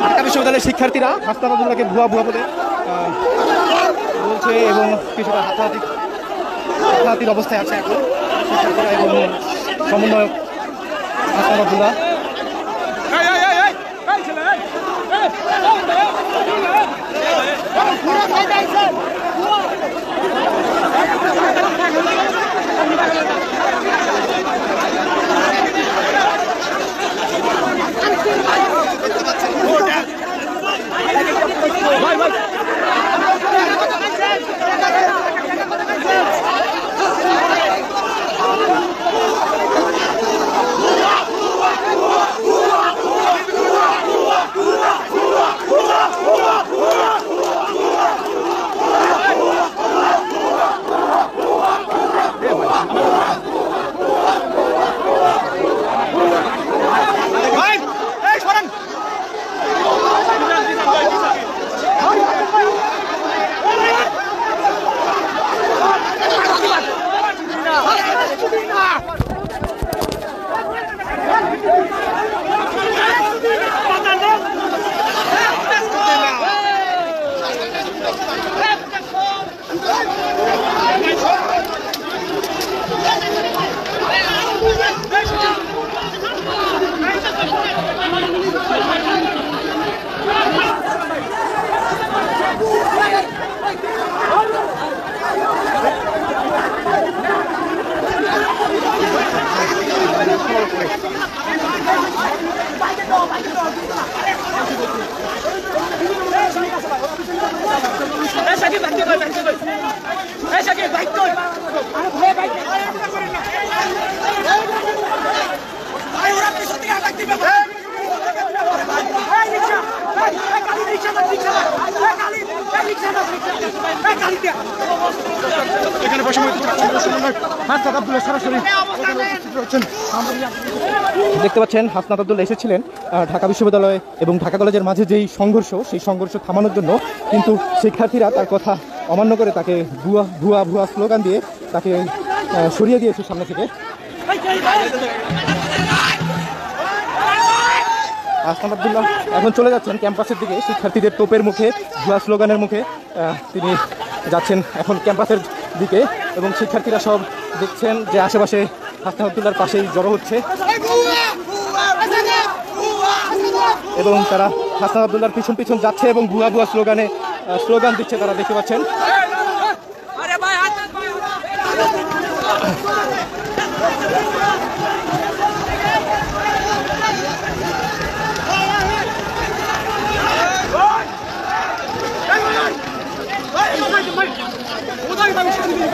ঢাকা বিশ্ববিদ্যালয়ের শিক্ষার্থীরা হাসনাত আব্দুল্লাহকে ভুয়া ভুয়া বলে বলছে এবং কিছুটা হাতাহাতির অবস্থায় আছে এখন শিক্ষার্থীরা এবং সমন্বয়ক হাসনাত আব্দুল্লাহ। দেখতে পাচ্ছেন হাসনাত আব্দুল্লাহ এসেছিলেন ঢাকা বিশ্ববিদ্যালয় এবং ঢাকা কলেজের মাঝে যেই সংঘর্ষ, সেই সংঘর্ষ থামানোর জন্য, কিন্তু শিক্ষার্থীরা তার কথা অমান্য করে তাকে ভুয়া ভুয়া ভুয়া স্লোগান দিয়ে তাকে সরিয়ে দিয়েছে সামনে থেকে। হাসনাত আব্দুল্লাহ এখন চলে যাচ্ছেন ক্যাম্পাসের দিকে, শিক্ষার্থীদের তোপের মুখে, ভুয়া স্লোগানের মুখে তিনি যাচ্ছেন এখন ক্যাম্পাসের দিকে এবং শিক্ষার্থীরা সব দেখছেন যে আশেপাশে হাসনাত আব্দুল্লাহর পাশেই জড়ো হচ্ছে এবং তারা হাসনাত আব্দুল্লাহর পিছন পিছন যাচ্ছে এবং ভুয়া ভুয়া স্লোগান দিচ্ছে তারা, দেখতে পাচ্ছেন।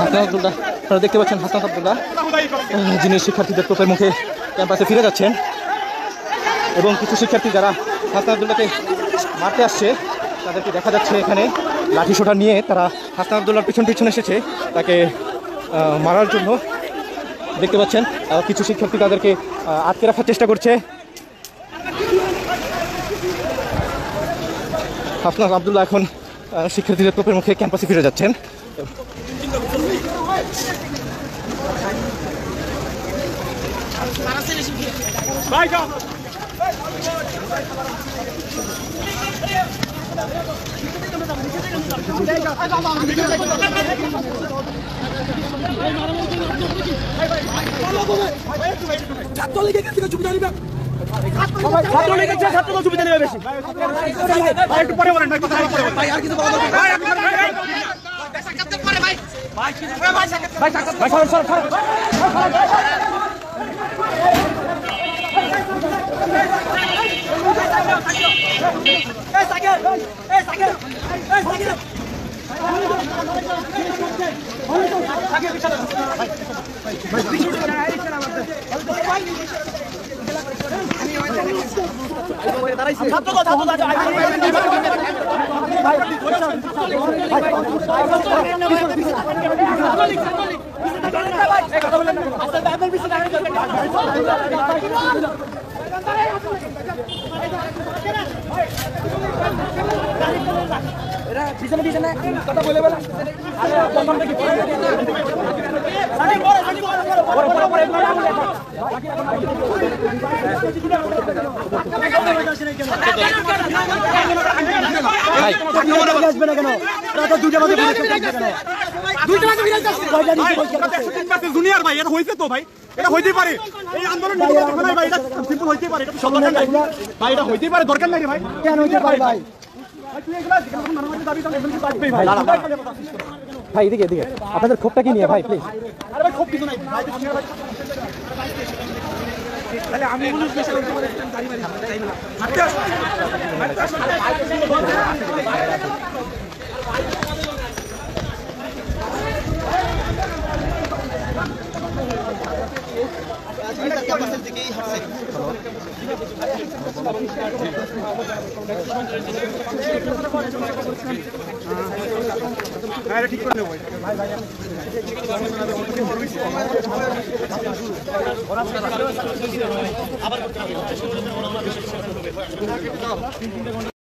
হাসনাত আব্দুল্লাহ, আপনারা দেখতে পাচ্ছেন হাসনাত আব্দুল্লাহ যিনি শিক্ষার্থীদের তোপের মুখে ক্যাম্পাসে ফিরে যাচ্ছেন এবং কিছু শিক্ষার্থী যারা হাসনাত আব্দুল্লাহকে মারতে আসছে তাদেরকে দেখা যাচ্ছে এখানে লাঠিসোঁটা নিয়ে তারা হাসনাত আব্দুল্লাহর পিছন পিছন এসেছে তাকে মারার জন্য, দেখতে পাচ্ছেন। কিছু শিক্ষার্থী তাদেরকে আটকে রাখার চেষ্টা করছে। হাসনাত আব্দুল্লাহ এখন শিক্ষার্থীদের তোপের মুখে ক্যাম্পাসে ফিরে যাচ্ছেন। ছাত্রলীগের কাছে সুবিধা নিবে ছাত্রলীগের চেয়ে ছাত্রদল সুবিধা নেবে বেশি একটু পরে বলেন ভাই আর কিছু বলা দরকার কথা বলে বলে আসবে না কেন জুনিয়র ভাই এটা হয়েছে তো ভাই এটা হইতেই পারে এই আন্দোলন ভাই এটা সিম্পল হইতেই পারে এটা সমাধান নাই ভাই এটা হইতেই পারে দরকার নাই রে ভাই কেন হইতে পারে ভাই ভাই এদিকে এদিকে আপনাদের ক্ষোভটা কি নিয়ে ভাই প্লিজ আরে ভাই ক্ষোভ কিছু নাই তাহলে আমি বলি স্পেশাল ক্যাম্পাসের দিকেই হাঁটছে ঠিক করে নেব